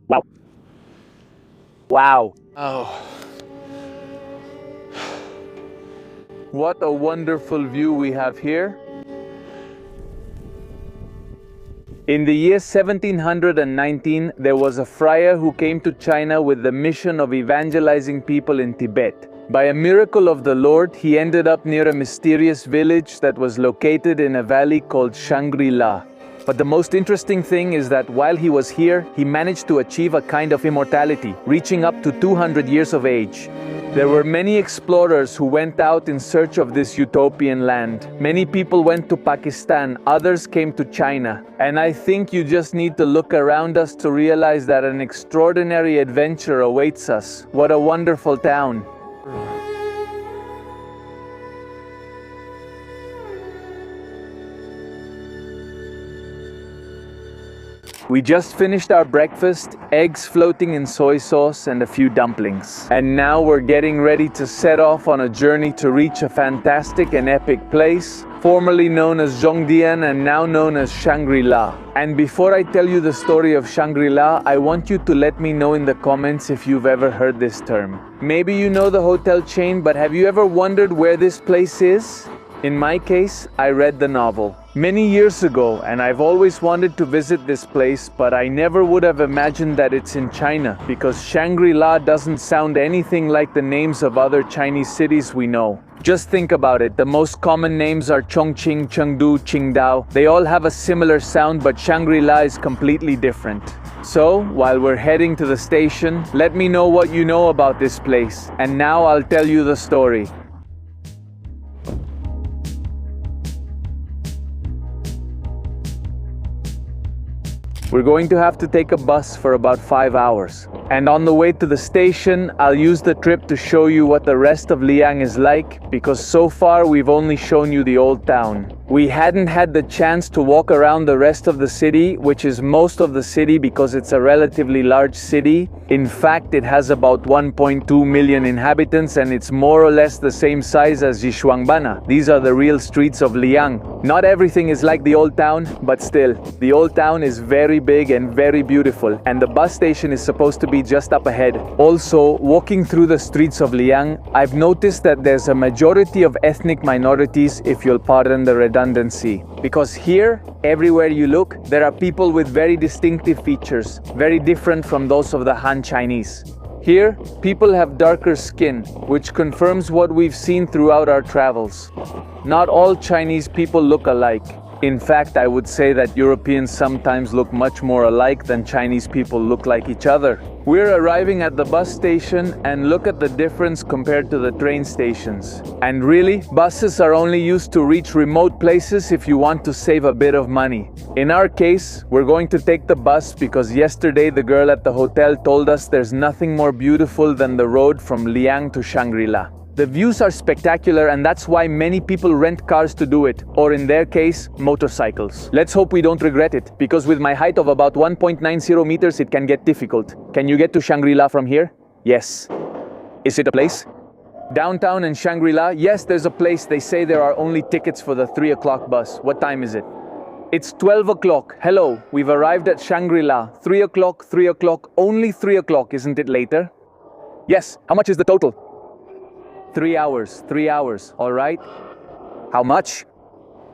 Wow. Wow. Oh. What a wonderful view we have here. In the year 1719, there was a friar who came to China with the mission of evangelizing people in Tibet. By a miracle of the Lord, he ended up near a mysterious village that was located in a valley called Shangri-La. But the most interesting thing is that while he was here, he managed to achieve a kind of immortality, reaching up to 200 years of age. There were many explorers who went out in search of this utopian land. Many people went to Pakistan, others came to China. And I think you just need to look around us to realize that an extraordinary adventure awaits us. What a wonderful town. We just finished our breakfast, eggs floating in soy sauce and a few dumplings. And now we're getting ready to set off on a journey to reach a fantastic and epic place, formerly known as Zhongdian and now known as Shangri-La. And before I tell you the story of Shangri-La, I want you to let me know in the comments if you've ever heard this term. Maybe you know the hotel chain, but have you ever wondered where this place is? In my case, I read the novel many years ago, and I've always wanted to visit this place, but I never would have imagined that it's in China, because Shangri-La doesn't sound anything like the names of other Chinese cities we know. Just think about it, the most common names are Chongqing, Chengdu, Qingdao. They all have a similar sound, but Shangri-La is completely different. So, while we're heading to the station, let me know what you know about this place, and now I'll tell you the story. We're going to have to take a bus for about 5 hours. And on the way to the station, I'll use the trip to show you what the rest of Liyang is like, because so far we've only shown you the old town. We hadn't had the chance to walk around the rest of the city, which is most of the city because it's a relatively large city. In fact, it has about 1.2 million inhabitants and it's more or less the same size as Yishuangbana. These are the real streets of Liyang. Not everything is like the old town, but still, the old town is very big and very beautiful, and the bus station is supposed to be just up ahead. Also, walking through the streets of Liyang, I've noticed that there's a majority of ethnic minorities, if you'll pardon the redundancy. Because here, everywhere you look, there are people with very distinctive features, very different from those of the Han Chinese. Here, people have darker skin, which confirms what we've seen throughout our travels. Not all Chinese people look alike. In fact, I would say that Europeans sometimes look much more alike than Chinese people look like each other. We're arriving at the bus station and look at the difference compared to the train stations. And really, buses are only used to reach remote places if you want to save a bit of money. In our case, we're going to take the bus because yesterday the girl at the hotel told us there's nothing more beautiful than the road from Liyang to Shangri-La. The views are spectacular, and that's why many people rent cars to do it, or in their case, motorcycles. Let's hope we don't regret it, because with my height of about 1.90 meters, it can get difficult. Can you get to Shangri-La from here? Yes. Is it a place? Downtown in Shangri-La? Yes, there's a place. They say there are only tickets for the 3 o'clock bus. What time is it? It's 12 o'clock. Hello, we've arrived at Shangri-La. 3 o'clock, only 3 o'clock, isn't it later? Yes, how much is the total? 3 hours, all right? How much?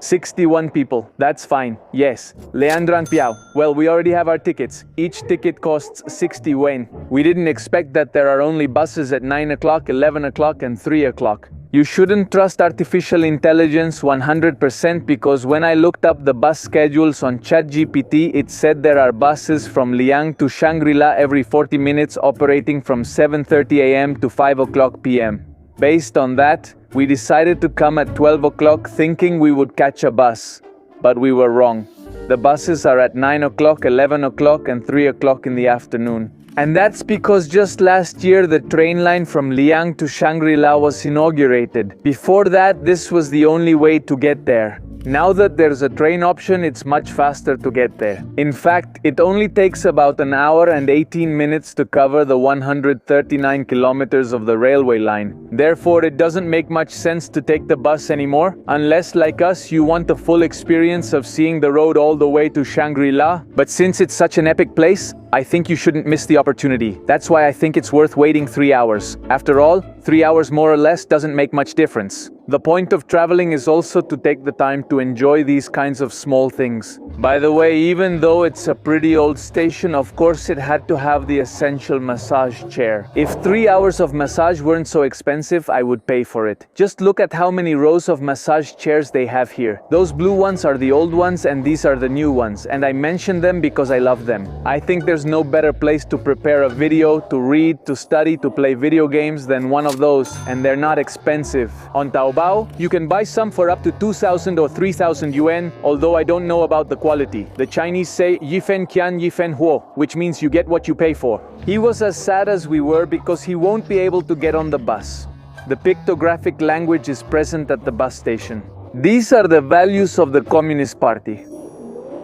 61 people, that's fine, yes. Leandran Piao, well, we already have our tickets. Each ticket costs 60 wen. We didn't expect that there are only buses at 9 o'clock, 11 o'clock, and 3 o'clock. You shouldn't trust artificial intelligence 100% because when I looked up the bus schedules on ChatGPT, it said there are buses from Liyang to Shangri-La every 40 minutes operating from 7:30 a.m. to 5 o'clock p.m. Based on that, we decided to come at 12 o'clock thinking we would catch a bus. But we were wrong. The buses are at 9 o'clock, 11 o'clock, and 3 o'clock in the afternoon. And that's because just last year the train line from Liyang to Shangri-La was inaugurated. Before that, this was the only way to get there. Now that there's a train option, it's much faster to get there. In fact, it only takes about an hour and 18 minutes to cover the 139 kilometers of the railway line. Therefore, it doesn't make much sense to take the bus anymore, unless, like us, you want the full experience of seeing the road all the way to Shangri-La. But since it's such an epic place, I think you shouldn't miss the opportunity. That's why I think it's worth waiting 3 hours. After all, 3 hours more or less doesn't make much difference. The point of traveling is also to take the time to enjoy these kinds of small things. By the way, even though it's a pretty old station, of course it had to have the essential massage chair. If 3 hours of massage weren't so expensive, I would pay for it. Just look at how many rows of massage chairs they have here. Those blue ones are the old ones and these are the new ones, and I mention them because I love them. I think there's no better place to prepare a video, to read, to study, to play video games than one of those, and they're not expensive. On Taobao, you can buy some for up to 2,000 or 3,000 yuan, although I don't know about the quality. The Chinese say yifen qian yifen huo, which means you get what you pay for. He was as sad as we were because he won't be able to get on the bus. The pictographic language is present at the bus station. These are the values of the Communist Party.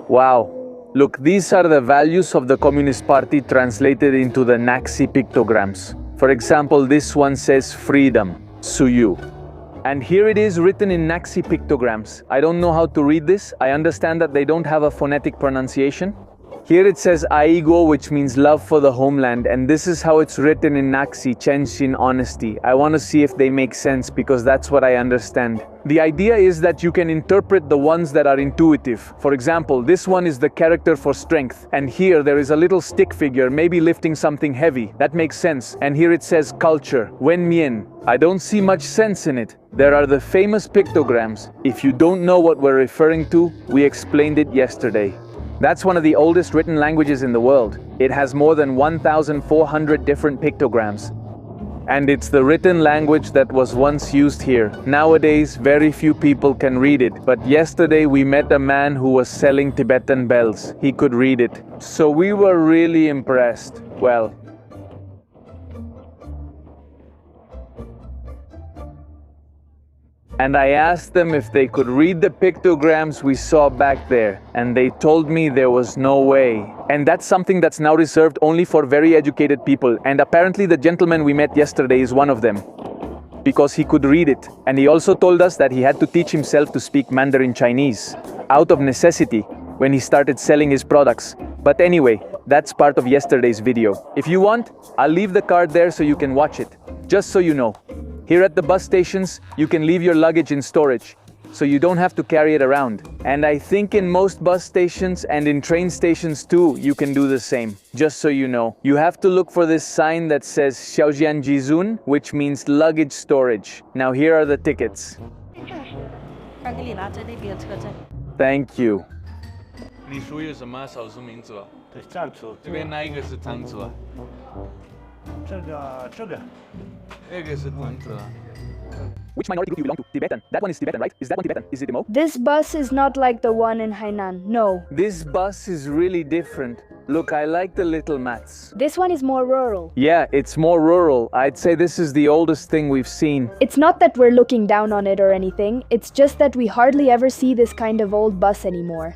Wow. Look, these are the values of the Communist Party translated into the Naxi pictograms. For example, this one says freedom, Suyu. And here it is written in Naxi pictograms. I don't know how to read this. I understand that they don't have a phonetic pronunciation. Here it says Aigo, which means love for the homeland, and this is how it's written in Naxi, Chenshin, honesty. I want to see if they make sense because that's what I understand. The idea is that you can interpret the ones that are intuitive. For example, this one is the character for strength, and here there is a little stick figure, maybe lifting something heavy. That makes sense. And here it says culture, Wen Mien. I don't see much sense in it. There are the famous pictograms. If you don't know what we're referring to, we explained it yesterday. That's one of the oldest written languages in the world. It has more than 1,400 different pictograms. And it's the written language that was once used here. Nowadays, very few people can read it. But yesterday we met a man who was selling Tibetan bells. He could read it. So we were really impressed. Well, and I asked them if they could read the pictograms we saw back there, and they told me there was no way. And that's something that's now reserved only for very educated people, and apparently the gentleman we met yesterday is one of them, because he could read it. And he also told us that he had to teach himself to speak Mandarin Chinese, out of necessity, when he started selling his products. But anyway, that's part of yesterday's video. If you want, I'll leave the card there so you can watch it, just so you know. Here at the bus stations, you can leave your luggage in storage, so you don't have to carry it around. And I think in most bus stations and in train stations too, you can do the same, just so you know. You have to look for this sign that says Xiaojian Jizun, which means luggage storage. Now here are the tickets. Thank you. 你属于什么少数民族？对，藏族。这边哪一个是藏族啊？那个是藏族啊。 Which minority group do you belong to? Tibetan. That one is Tibetan, right? Is that one Tibetan? Is it Imo? This bus is not like the one in Hainan, no. This bus is really different. Look, I like the little mats. This one is more rural. Yeah, it's more rural. I'd say this is the oldest thing we've seen. It's not that we're looking down on it or anything, it's just that we hardly ever see this kind of old bus anymore.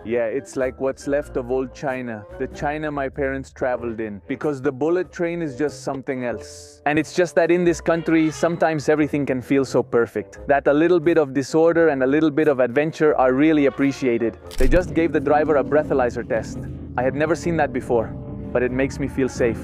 Yeah, it's like what's left of old China, the China my parents traveled in, because the bullet train is just something else. And it's just that in this country, sometimes everything can feel so perfect, that a little bit of disorder and a little bit of adventure are really appreciated. They just gave the driver a breathalyzer test. I had never seen that before, but it makes me feel safe.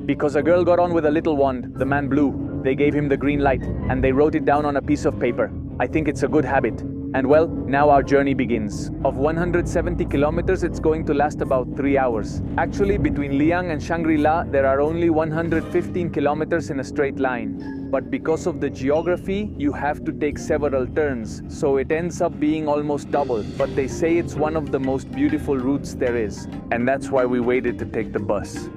Because a girl got on with a little wand, the man blew. They gave him the green light, and they wrote it down on a piece of paper. I think it's a good habit. And well, now our journey begins. Of 170 kilometers, it's going to last about 3 hours. Actually, between Liyang and Shangri-La, there are only 115 kilometers in a straight line. But because of the geography, you have to take several turns, so it ends up being almost double. But they say it's one of the most beautiful routes there is, and that's why we waited to take the bus.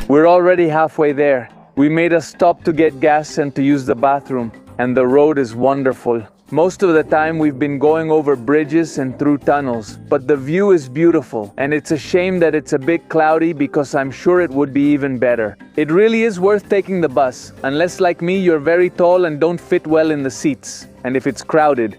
We're already halfway there. We made a stop to get gas and to use the bathroom, and the road is wonderful. Most of the time we've been going over bridges and through tunnels, but the view is beautiful, and it's a shame that it's a bit cloudy because I'm sure it would be even better. It really is worth taking the bus, unless like me you're very tall and don't fit well in the seats, and if it's crowded.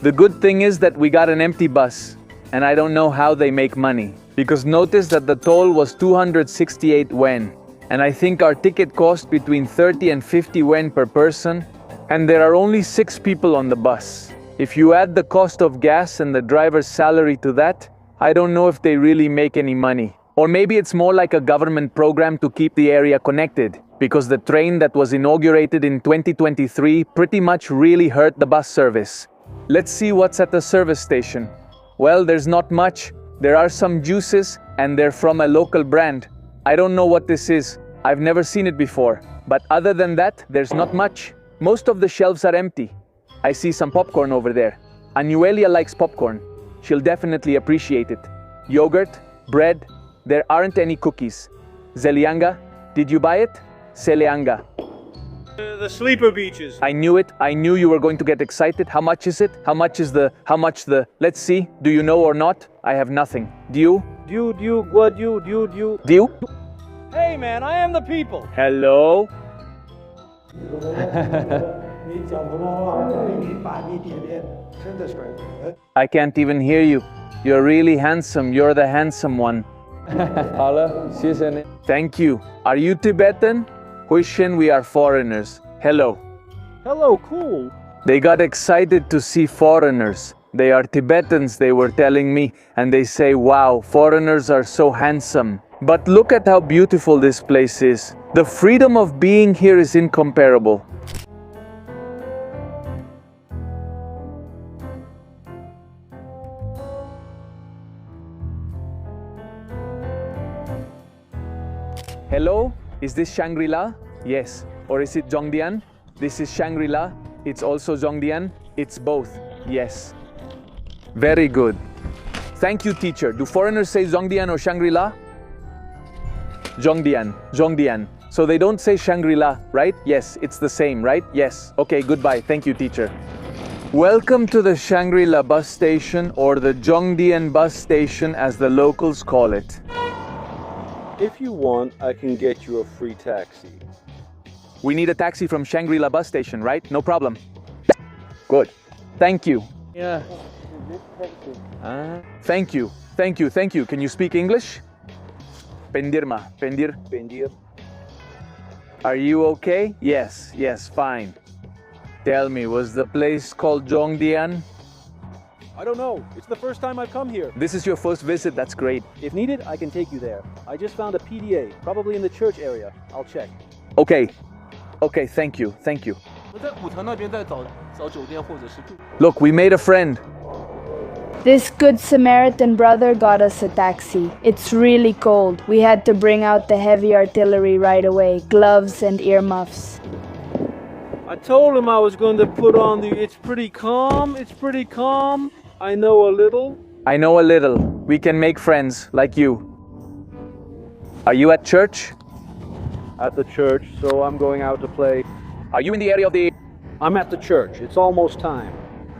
The good thing is that we got an empty bus, and I don't know how they make money, because notice that the toll was 268 wen, and I think our ticket cost between 30 and 50 wen per person, and there are only 6 people on the bus. If you add the cost of gas and the driver's salary to that, I don't know if they really make any money. Or maybe it's more like a government program to keep the area connected, because the train that was inaugurated in 2023 pretty much really hurt the bus service. Let's see what's at the service station. Well, there's not much. There are some juices, and they're from a local brand. I don't know what this is. I've never seen it before. But other than that, there's not much. Most of the shelves are empty. I see some popcorn over there. Anuelia likes popcorn. She'll definitely appreciate it. Yogurt, bread, there aren't any cookies. Zelianga, did you buy it? Seleanga. The sleeper beaches. I knew it. I knew you were going to get excited. How much is it? How much the, let's see. Do you know or not? I have nothing. Do you? Do you? Hey man, I am the people. Hello? I can't even hear you. You're really handsome. You're the handsome one. Thank you. Are you Tibetan? Huishin, we are foreigners. Hello. Hello, cool. They got excited to see foreigners. They are Tibetans, they were telling me, and they say, wow, foreigners are so handsome. But look at how beautiful this place is. The freedom of being here is incomparable. Hello? Is this Shangri-La? Yes. Or is it Zhongdian? This is Shangri-La. It's also Zhongdian. It's both. Yes. Very good. Thank you, teacher. Do foreigners say Zhongdian or Shangri-La? Zhongdian. Zhongdian. So they don't say Shangri-La, right? Yes, it's the same, right? Yes. Okay, goodbye. Thank you, teacher. Welcome to the Shangri-La bus station, or the Zhongdian bus station as the locals call it. If you want, I can get you a free taxi. We need a taxi from Shangri-La bus station, right? No problem. Good. Thank you. Yeah. Thank you. Thank you. Thank you. Can you speak English? Pendirma. Pendir. Are you okay? Yes. Yes, fine. Tell me, was the place called Zhongdian? I don't know. It's the first time I've come here. This is your first visit. That's great. If needed, I can take you there. I just found a PDA, probably in the church area. I'll check. Okay. Okay, thank you. Thank you. Look, we made a friend. This good Samaritan brother got us a taxi. It's really cold. We had to bring out the heavy artillery right away, gloves and earmuffs. I told him I was going to put on the it's pretty calm. I know a little. I know a little. We can make friends, like you. Are you at church? At the church, so I'm going out to play. Are you in the area of the... I'm at the church. It's almost time.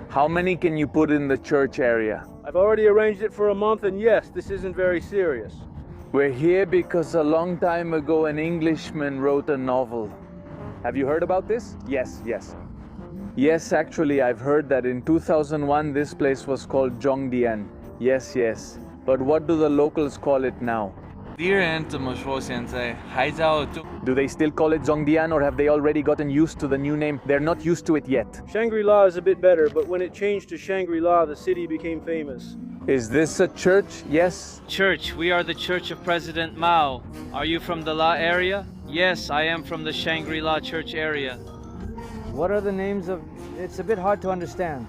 How many can you put in the church area? I've already arranged it for a month, and yes, this isn't very serious. We're here because a long time ago an Englishman wrote a novel. Have you heard about this? Yes. Yes, actually, I've heard that in 2001 this place was called Zhongdian. Yes. But what do the locals call it now? Do they still call it Zhongdian, or have they already gotten used to the new name? They're not used to it yet. Shangri-La is a bit better, but when it changed to Shangri-La, the city became famous. Is this a church? Yes. Church, we are the Church of President Mao. Are you from the La area? Yes, I am from the Shangri-La church area. What are the names of... It's a bit hard to understand.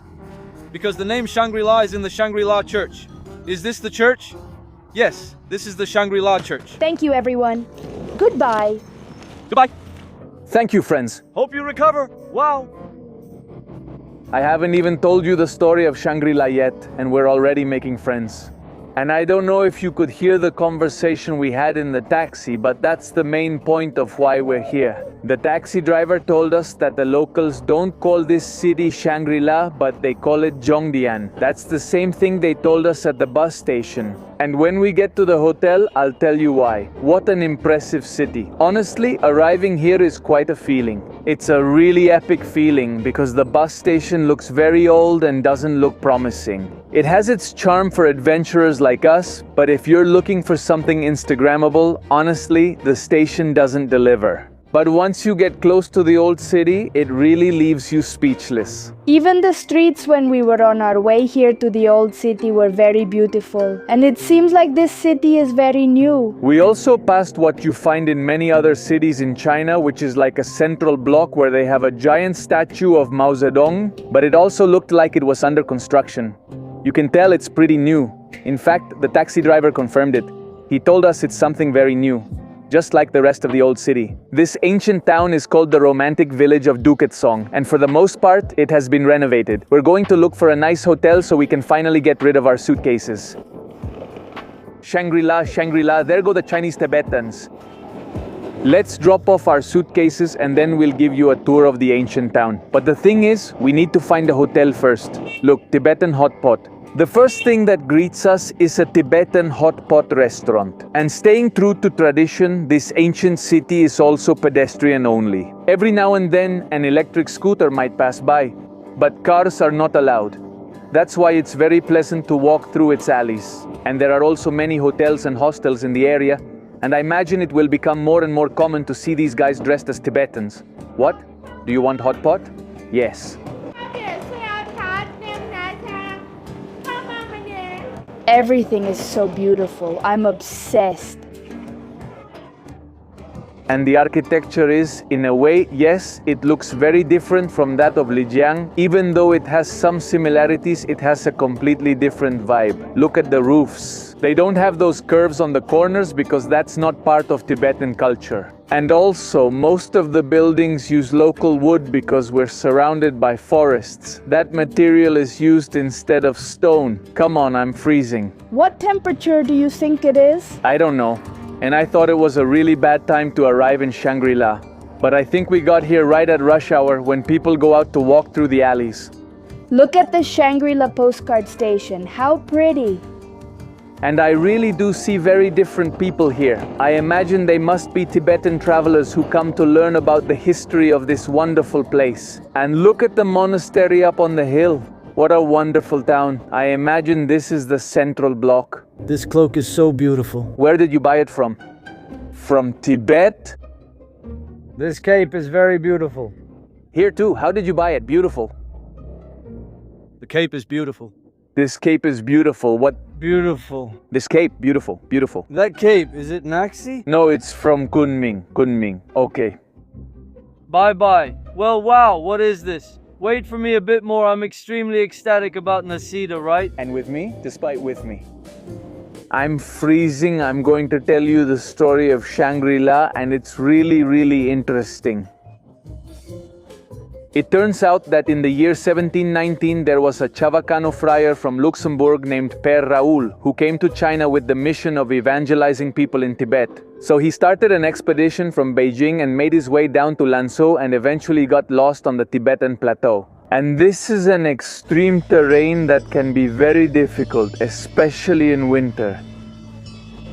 Because the name Shangri-La is in the Shangri-La church. Is this the church? Yes, this is the Shangri-La church. Thank you, everyone. Goodbye. Goodbye. Thank you, friends. Hope you recover. Wow. I haven't even told you the story of Shangri-La yet, and we're already making friends. And I don't know if you could hear the conversation we had in the taxi, but that's the main point of why we're here. The taxi driver told us that the locals don't call this city Shangri-La, but they call it Zhongdian. That's the same thing they told us at the bus station. And when we get to the hotel, I'll tell you why. What an impressive city. Honestly, arriving here is quite a feeling. It's a really epic feeling because the bus station looks very old and doesn't look promising. It has its charm for adventurers like us, but if you're looking for something Instagrammable, honestly, the station doesn't deliver. But once you get close to the old city, it really leaves you speechless. Even the streets when we were on our way here to the old city were very beautiful. And it seems like this city is very new. We also passed what you find in many other cities in China, which is like a central block where they have a giant statue of Mao Zedong, but it also looked like it was under construction. You can tell it's pretty new. In fact, the taxi driver confirmed it. He told us it's something very new, just like the rest of the old city. This ancient town is called the romantic village of Duketsong, and for the most part, it has been renovated. We're going to look for a nice hotel so we can finally get rid of our suitcases. Shangri-La, Shangri-La, there go the Chinese Tibetans. Let's drop off our suitcases and then we'll give you a tour of the ancient town. But the thing is, we need to find a hotel first. Look, Tibetan hot pot. The first thing that greets us is a Tibetan hot pot restaurant. And staying true to tradition, this ancient city is also pedestrian only. Every now and then, an electric scooter might pass by, but cars are not allowed. That's why it's very pleasant to walk through its alleys. And there are also many hotels and hostels in the area, and I imagine it will become more and more common to see these guys dressed as Tibetans. What? Do you want hot pot? Yes. Everything is so beautiful. I'm obsessed. And the architecture is, in a way, yes, it looks very different from that of Liyang. Even though it has some similarities, it has a completely different vibe. Look at the roofs. They don't have those curves on the corners because that's not part of Tibetan culture. And also, most of the buildings use local wood because we're surrounded by forests. That material is used instead of stone. Come on, I'm freezing. What temperature do you think it is? I don't know. And I thought it was a really bad time to arrive in Shangri-La. But I think we got here right at rush hour when people go out to walk through the alleys. Look at the Shangri-La postcard station. How pretty. And I really do see very different people here. I imagine they must be Tibetan travelers who come to learn about the history of this wonderful place. And look at the monastery up on the hill. What a wonderful town. I imagine this is the central block. This cloak is so beautiful. Where did you buy it from? From Tibet? This cape is very beautiful. Here too. How did you buy it? Beautiful. The cape is beautiful. This cape is beautiful. What? Beautiful. This cape, beautiful, beautiful. That cape, is it Naxi? No, it's from Kunming. Kunming. Okay. Bye-bye. Well, wow, what is this? Wait for me a bit more. I'm extremely ecstatic about Nasida, right? And with me, despite with me. I'm freezing. I'm going to tell you the story of Shangri-La, and it's really, really interesting. It turns out that in the year 1719, there was a Chavacano friar from Luxembourg named Père Raoul, who came to China with the mission of evangelizing people in Tibet. So he started an expedition from Beijing and made his way down to Lanzhou and eventually got lost on the Tibetan plateau. And this is an extreme terrain that can be very difficult, especially in winter.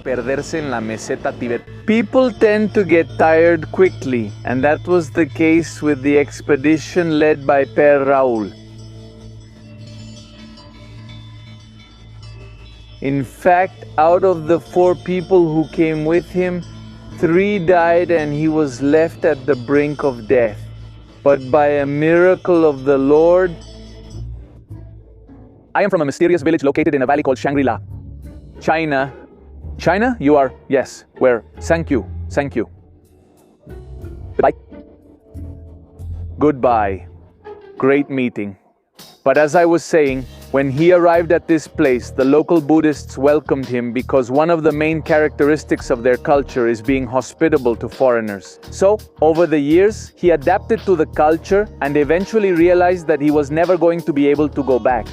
Perderse en la meseta Tibet. People tend to get tired quickly, and that was the case with the expedition led by Père Raoul. In fact, out of the 4 people who came with him, 3 died and he was left at the brink of death. But by a miracle of the Lord... I am from a mysterious village located in a valley called Shangri-La. China. China? You are? Yes. Where? Thank you. Thank you. Goodbye. Goodbye. Great meeting. But as I was saying, when he arrived at this place, the local Buddhists welcomed him because one of the main characteristics of their culture is being hospitable to foreigners. So, over the years, he adapted to the culture and eventually realized that he was never going to be able to go back.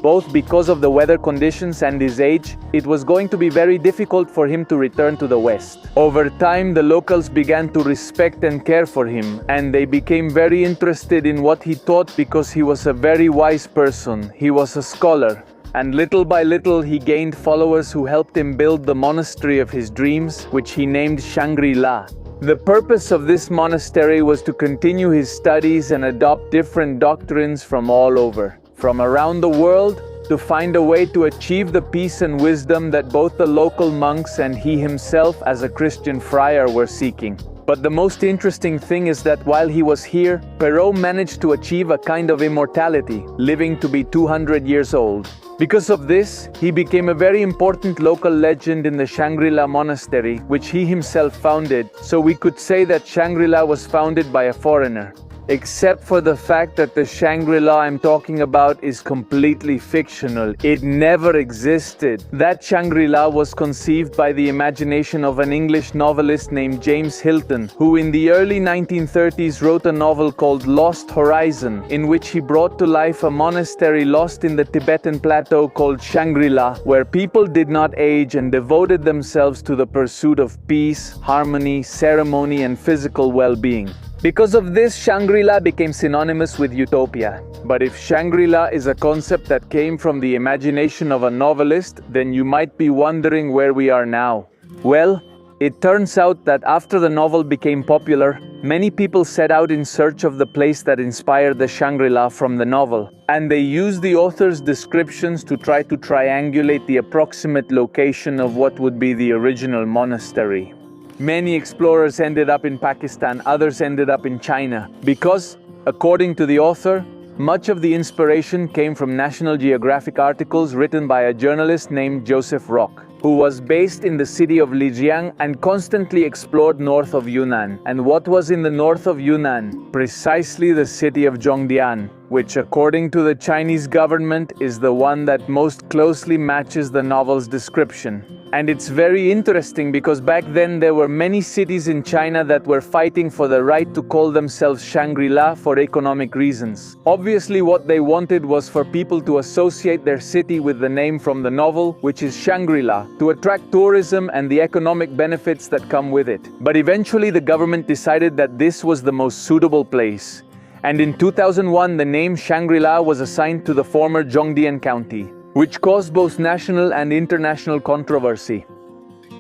Both because of the weather conditions and his age, it was going to be very difficult for him to return to the West. Over time, the locals began to respect and care for him, and they became very interested in what he taught because he was a very wise person. He was a scholar. And little by little he gained followers who helped him build the monastery of his dreams, which he named Shangri-La. The purpose of this monastery was to continue his studies and adopt different doctrines from all over, from around the world, to find a way to achieve the peace and wisdom that both the local monks and he himself as a Christian friar were seeking. But the most interesting thing is that while he was here, Perrault managed to achieve a kind of immortality, living to be 200 years old. Because of this, he became a very important local legend in the Shangri-La monastery, which he himself founded, so we could say that Shangri-La was founded by a foreigner. Except for the fact that the Shangri-La I'm talking about is completely fictional. It never existed. That Shangri-La was conceived by the imagination of an English novelist named James Hilton, who in the early 1930s wrote a novel called Lost Horizon, in which he brought to life a monastery lost in the Tibetan plateau called Shangri-La, where people did not age and devoted themselves to the pursuit of peace, harmony, ceremony, and physical well-being. Because of this, Shangri-La became synonymous with utopia. But if Shangri-La is a concept that came from the imagination of a novelist, then you might be wondering where we are now. Well, it turns out that after the novel became popular, many people set out in search of the place that inspired the Shangri-La from the novel. And they used the author's descriptions to try to triangulate the approximate location of what would be the original monastery. Many explorers ended up in Pakistan, others ended up in China, because, according to the author, much of the inspiration came from National Geographic articles written by a journalist named Joseph Rock, who was based in the city of Liyang and constantly explored north of Yunnan. And what was in the north of Yunnan? Precisely the city of Zhongdian, which according to the Chinese government is the one that most closely matches the novel's description. And it's very interesting because back then there were many cities in China that were fighting for the right to call themselves Shangri-La for economic reasons. Obviously what they wanted was for people to associate their city with the name from the novel, which is Shangri-La, to attract tourism and the economic benefits that come with it. But eventually the government decided that this was the most suitable place. And in 2001 the name Shangri-La was assigned to the former Zhongdian county, which caused both national and international controversy.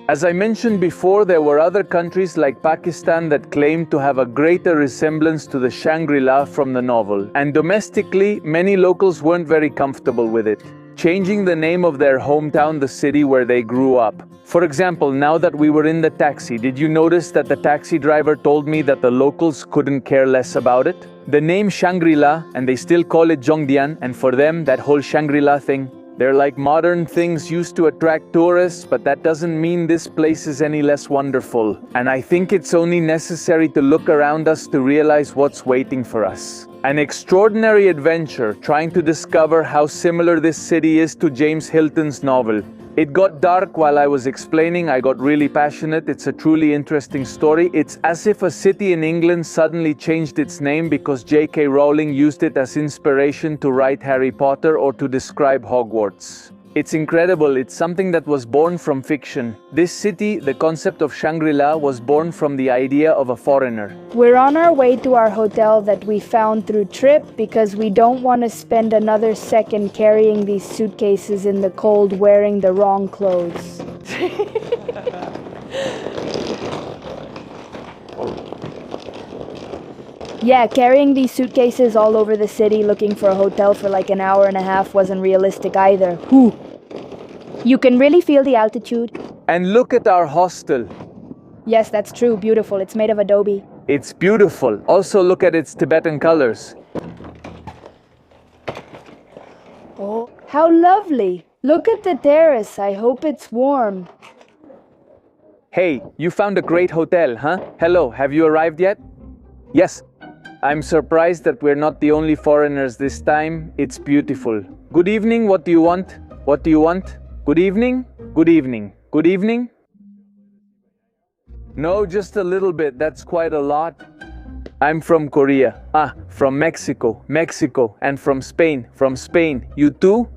As I mentioned before, there were other countries like Pakistan that claimed to have a greater resemblance to the Shangri-La from the novel, and domestically, many locals weren't very comfortable with it, changing the name of their hometown, the city where they grew up. For example, now that we were in the taxi, did you notice that the taxi driver told me that the locals couldn't care less about it? The name Shangri-La, and they still call it Zhongdian, and for them, that whole Shangri-La thing, they're like modern things used to attract tourists, but that doesn't mean this place is any less wonderful. And I think it's only necessary to look around us to realize what's waiting for us. An extraordinary adventure trying to discover how similar this city is to James Hilton's novel. It got dark while I was explaining. I got really passionate. It's a truly interesting story. It's as if a city in England suddenly changed its name because J.K. Rowling used it as inspiration to write Harry Potter or to describe Hogwarts. It's incredible. It's something that was born from fiction. This city, the concept of Shangri-La, was born from the idea of a foreigner. We're on our way to our hotel that we found through Trip because we don't want to spend another second carrying these suitcases in the cold wearing the wrong clothes. Yeah, carrying these suitcases all over the city looking for a hotel for like an hour and a half wasn't realistic either. Whew. You can really feel the altitude. And look at our hostel. Yes, that's true. Beautiful. It's made of adobe. It's beautiful. Also look at its Tibetan colors. Oh, how lovely. Look at the terrace. I hope it's warm. Hey, you found a great hotel, huh? Hello, have you arrived yet? Yes. I'm surprised that we're not the only foreigners this time. It's beautiful. Good evening, what do you want? What do you want? Good evening? Good evening. Good evening? No, just a little bit. That's quite a lot. I'm from Korea. From Mexico. Mexico. And from Spain. From Spain. You too?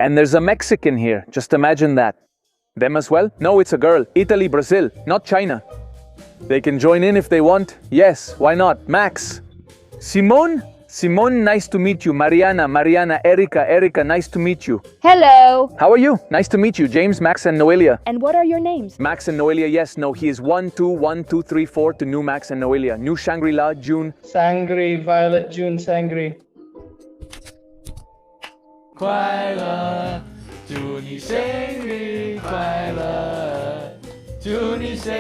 And there's a Mexican here, just imagine that. Them as well? No, it's a girl. Italy, Brazil, not China. They can join in if they want. Yes, why not? Max. Simone? Simone, nice to meet you. Mariana, Erica, nice to meet you. Hello! How are you? Nice to meet you. James, Max, and Noelia. And what are your names? Max and Noelia, yes, no, he is 1, 2, 1, 2, 3, 4 to new Max and Noelia. New Shangri-La, June. Sangri, Violet, June, Sangri. 快乐，祝你生日快乐，祝你生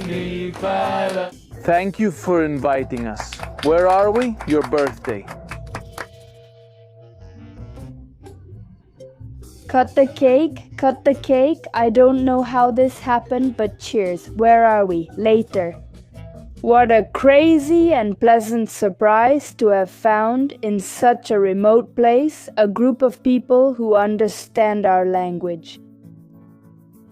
日快乐。 Thank you for inviting us. Where are we? Your birthday. Cut the cake, cut the cake. I don't know how this happened, but cheers. Where are we? Later. What a crazy and pleasant surprise to have found in such a remote place a group of people who understand our language.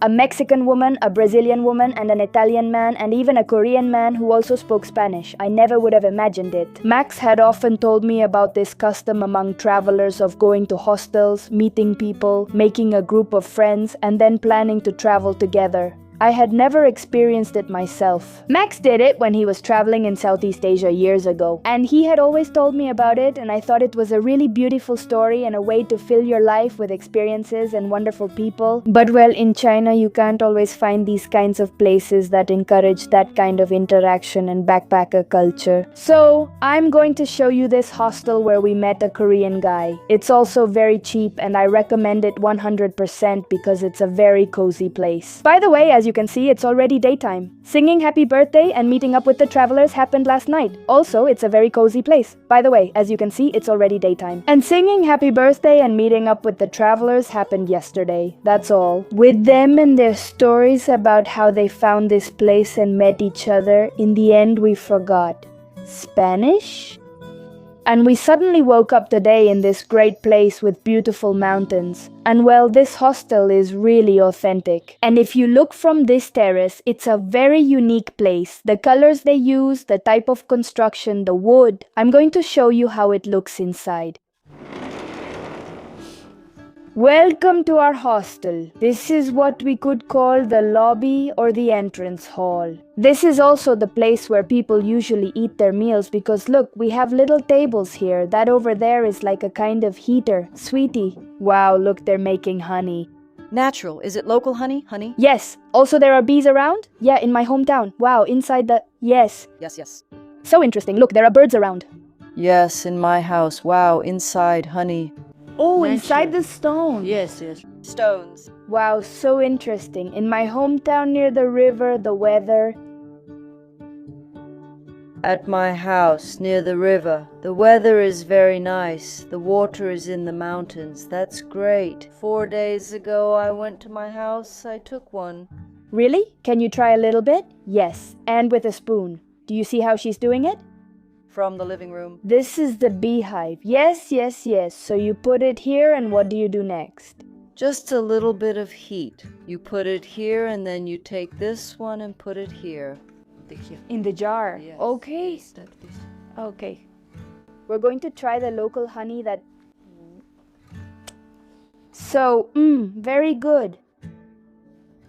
A Mexican woman, a Brazilian woman, and an Italian man, and even a Korean man who also spoke Spanish. I never would have imagined it. Max had often told me about this custom among travelers of going to hostels, meeting people, making a group of friends, and then planning to travel together. I had never experienced it myself. Max did it when he was traveling in Southeast Asia years ago, and he had always told me about it, and I thought it was a really beautiful story and a way to fill your life with experiences and wonderful people. But well, in China you can't always find these kinds of places that encourage that kind of interaction and backpacker culture. So I'm going to show you this hostel where we met a Korean guy. It's also very cheap and I recommend it 100% because it's a very cozy place. By the way, as you can see, it's already daytime. Singing happy birthday and meeting up with the travelers happened last night. Also, it's a very cozy place. By the way, as you can see, it's already daytime. And singing happy birthday and meeting up with the travelers happened yesterday. That's all. With them and their stories about how they found this place and met each other, in the end we forgot Spanish? And we suddenly woke up today in this great place with beautiful mountains. And well, this hostel is really authentic. And if you look from this terrace, it's a very unique place. The colors they use, the type of construction, the wood. I'm going to show you how it looks inside. Welcome to our hostel. This is what we could call the lobby or the entrance hall. This is also the place where people usually eat their meals because look, we have little tables here. That over there is like a kind of heater. Sweetie. Wow, look, they're making honey. Natural. Is it local honey? Honey? Yes. Also there are bees around? Yeah, in my hometown. Wow, inside the... Yes. Yes. So interesting. Look, there are birds around. Yes, in my house. Wow, inside honey. Oh, inside the stone. Yes. Stones. Wow, so interesting. In my hometown near the river, the weather... At my house, near the river. The weather is very nice. The water is in the mountains. That's great. 4 days ago, I went to my house. I took one. Really? Can you try a little bit? Yes, and with a spoon. Do you see how she's doing it? From the living room. This is the beehive. Yes. So you put it here, and what do you do next? Just a little bit of heat. You put it here, and then you take this one and put it here. In the jar? Yes. Okay. Okay. We're going to try the local honey that... So, very good.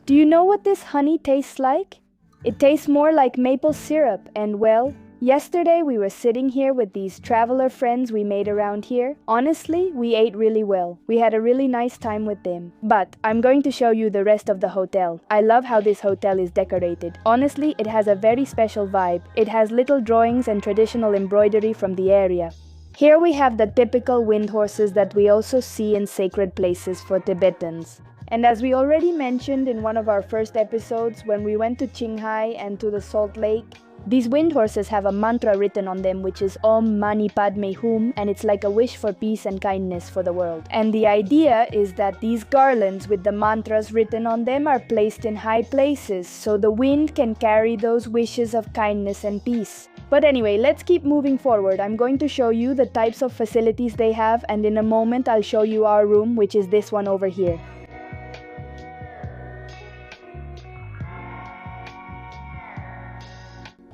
Do you know what this honey tastes like? It tastes more like maple syrup, and well... Yesterday we were sitting here with these traveler friends we made around here. Honestly, we ate really well. We had a really nice time with them. But I'm going to show you the rest of the hotel. I love how this hotel is decorated. Honestly, it has a very special vibe. It has little drawings and traditional embroidery from the area. Here we have the typical wind horses that we also see in sacred places for Tibetans. And as we already mentioned in one of our first episodes, when we went to Qinghai and to the Salt Lake, these wind horses have a mantra written on them which is Om Mani Padme Hum, and it's like a wish for peace and kindness for the world. And the idea is that these garlands with the mantras written on them are placed in high places so the wind can carry those wishes of kindness and peace. But anyway, let's keep moving forward. I'm going to show you the types of facilities they have, and in a moment I'll show you our room, which is this one over here.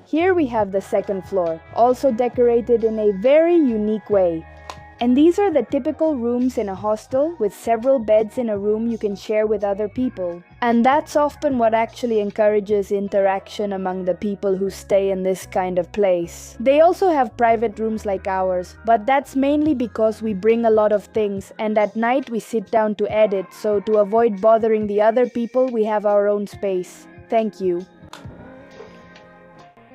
Here we have the second floor, also decorated in a very unique way. And these are the typical rooms in a hostel with several beds in a room you can share with other people. And that's often what actually encourages interaction among the people who stay in this kind of place. They also have private rooms like ours, but that's mainly because we bring a lot of things and at night we sit down to edit, so to avoid bothering the other people we have our own space. Thank you.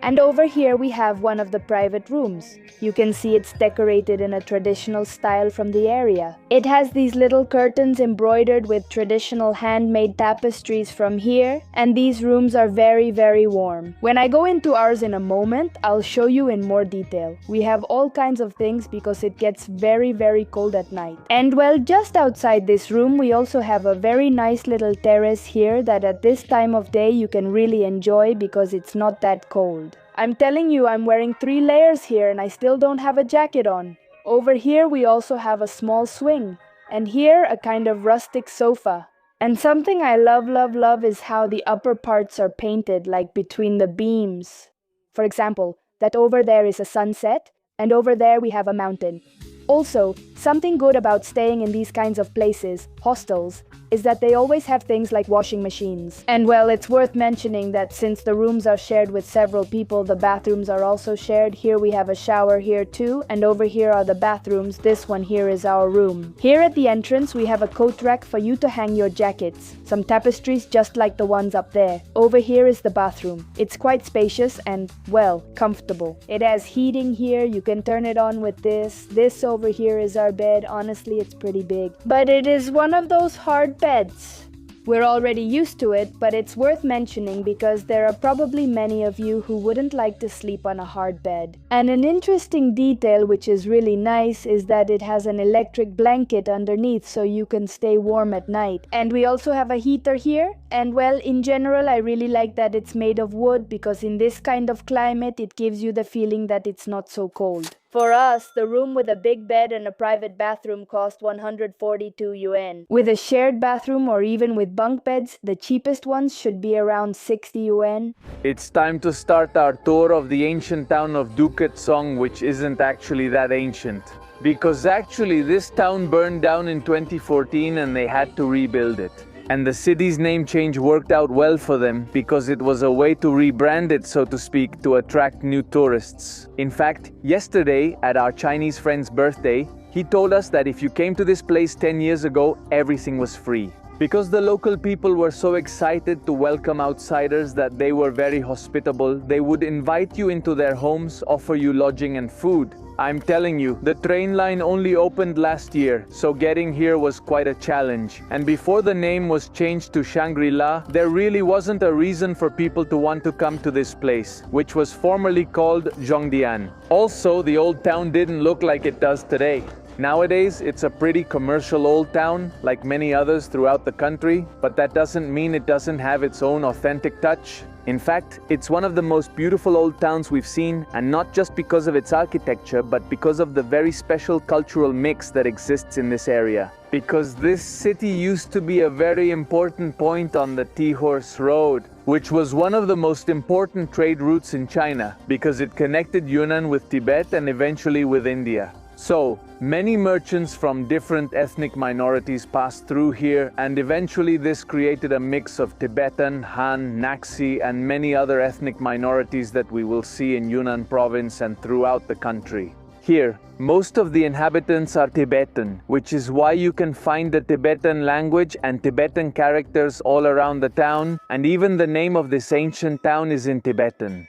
And over here we have one of the private rooms. You can see it's decorated in a traditional style from the area. It has these little curtains embroidered with traditional handmade tapestries from here, and these rooms are very, very warm. When I go into ours in a moment, I'll show you in more detail. We have all kinds of things because it gets very, very cold at night. And well, just outside this room, we also have a very nice little terrace here that at this time of day you can really enjoy because it's not that cold. I'm telling you, I'm wearing 3 layers here and I still don't have a jacket on. Over here we also have a small swing, and here a kind of rustic sofa. And something I love is how the upper parts are painted, like between the beams. For example, that over there is a sunset, and over there we have a mountain. Also, something good about staying in these kinds of places, hostels, is that they always have things like washing machines. And well, it's worth mentioning that since the rooms are shared with several people, the bathrooms are also shared. Here we have a shower here too, and over here are the bathrooms. This one here is our room. Here at the entrance we have a coat rack for you to hang your jackets. Some tapestries just like the ones up there. Over here is the bathroom. It's quite spacious and, well, comfortable. It has heating here, you can turn it on with this. This over here is our bed. Honestly, it's pretty big. But it is one of those hard beds. We're already used to it, but it's worth mentioning because there are probably many of you who wouldn't like to sleep on a hard bed. And an interesting detail which is really nice is that it has an electric blanket underneath so you can stay warm at night. And we also have a heater here. And well, in general, I really like that it's made of wood because in this kind of climate, it gives you the feeling that it's not so cold. For us, the room with a big bed and a private bathroom cost 142 yuan. With a shared bathroom or even with bunk beds, the cheapest ones should be around 60 yuan. It's time to start our tour of the ancient town of Duketsong, which isn't actually that ancient. Because actually this town burned down in 2014 and they had to rebuild it. And the city's name change worked out well for them because it was a way to rebrand it, so to speak, to attract new tourists. In fact, yesterday at our Chinese friend's birthday, he told us that if you came to this place 10 years ago, everything was free. Because the local people were so excited to welcome outsiders that they were very hospitable, they would invite you into their homes, offer you lodging and food. I'm telling you, the train line only opened last year, so getting here was quite a challenge. And before the name was changed to Shangri-La, there really wasn't a reason for people to want to come to this place, which was formerly called Zhongdian. Also, the old town didn't look like it does today. Nowadays, it's a pretty commercial old town, like many others throughout the country, but that doesn't mean it doesn't have its own authentic touch. In fact, it's one of the most beautiful old towns we've seen, and not just because of its architecture, but because of the very special cultural mix that exists in this area. Because this city used to be a very important point on the Tea-Horse Road, which was one of the most important trade routes in China, because it connected Yunnan with Tibet and eventually with India. So, many merchants from different ethnic minorities passed through here, and eventually this created a mix of Tibetan, Han, Naxi, and many other ethnic minorities that we will see in Yunnan province and throughout the country. Here, most of the inhabitants are Tibetan, which is why you can find the Tibetan language and Tibetan characters all around the town, and even the name of this ancient town is in Tibetan.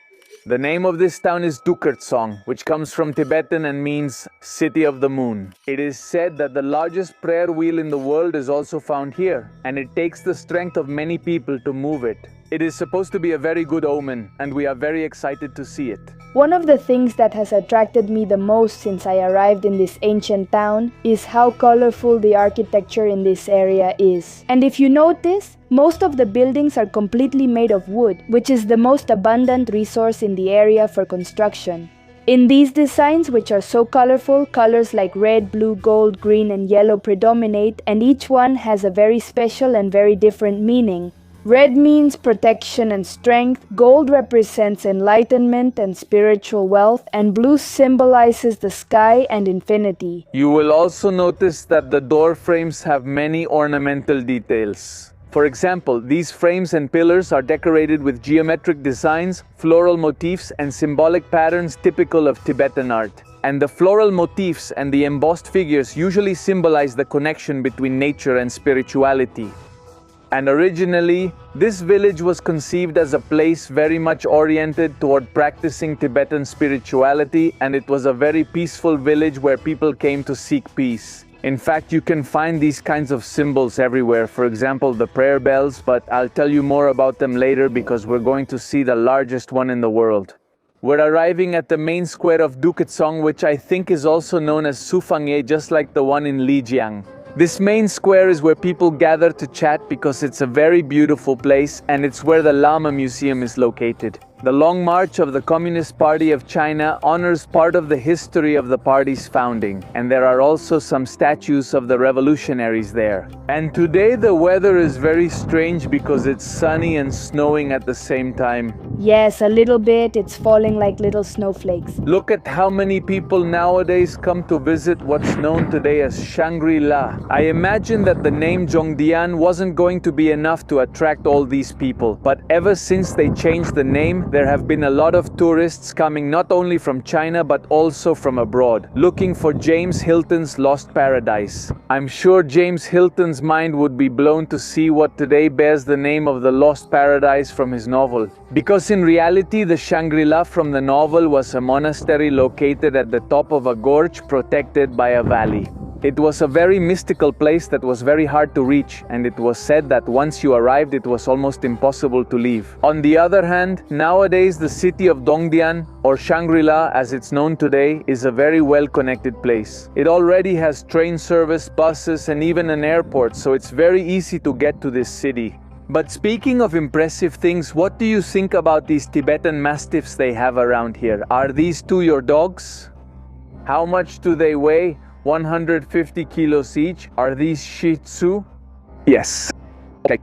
The name of this town is Duketsong, which comes from Tibetan and means City of the Moon. It is said that the largest prayer wheel in the world is also found here, and it takes the strength of many people to move it. It is supposed to be a very good omen, and we are very excited to see it. One of the things that has attracted me the most since I arrived in this ancient town is how colorful the architecture in this area is. And if you notice, most of the buildings are completely made of wood, which is the most abundant resource in the area for construction. In these designs, which are so colorful, colors like red, blue, gold, green, and yellow predominate, and each one has a very special and very different meaning. Red means protection and strength, gold represents enlightenment and spiritual wealth, and blue symbolizes the sky and infinity. You will also notice that the door frames have many ornamental details. For example, these frames and pillars are decorated with geometric designs, floral motifs, and symbolic patterns typical of Tibetan art. And the floral motifs and the embossed figures usually symbolize the connection between nature and spirituality. And originally, this village was conceived as a place very much oriented toward practicing Tibetan spirituality, and it was a very peaceful village where people came to seek peace. In fact, you can find these kinds of symbols everywhere, for example, the prayer bells, but I'll tell you more about them later because we're going to see the largest one in the world. We're arriving at the main square of Duketsong, which I think is also known as Sufangye, just like the one in Liyang. This main square is where people gather to chat because it's a very beautiful place, and it's where the Lama Museum is located. The Long March of the Communist Party of China honors part of the history of the party's founding, and there are also some statues of the revolutionaries there. And today the weather is very strange because it's sunny and snowing at the same time. Yes, a little bit. It's falling like little snowflakes. Look at how many people nowadays come to visit what's known today as Shangri-La. I imagine that the name Zhongdian wasn't going to be enough to attract all these people, but ever since they changed the name, there have been a lot of tourists coming not only from China but also from abroad, looking for James Hilton's Lost Paradise. I'm sure James Hilton's mind would be blown to see what today bears the name of the Lost Paradise from his novel. Because in reality, the Shangri-La from the novel was a monastery located at the top of a gorge protected by a valley. It was a very mystical place that was very hard to reach, and it was said that once you arrived, it was almost impossible to leave. On the other hand, nowadays the city of Dongdian, or Shangri-La as it's known today, is a very well-connected place. It already has train service, buses, and even an airport, so it's very easy to get to this city. But speaking of impressive things, what do you think about these Tibetan mastiffs they have around here? Are these two your dogs? How much do they weigh? 150 kilos each. Are these Shih Tzu? Yes. Okay.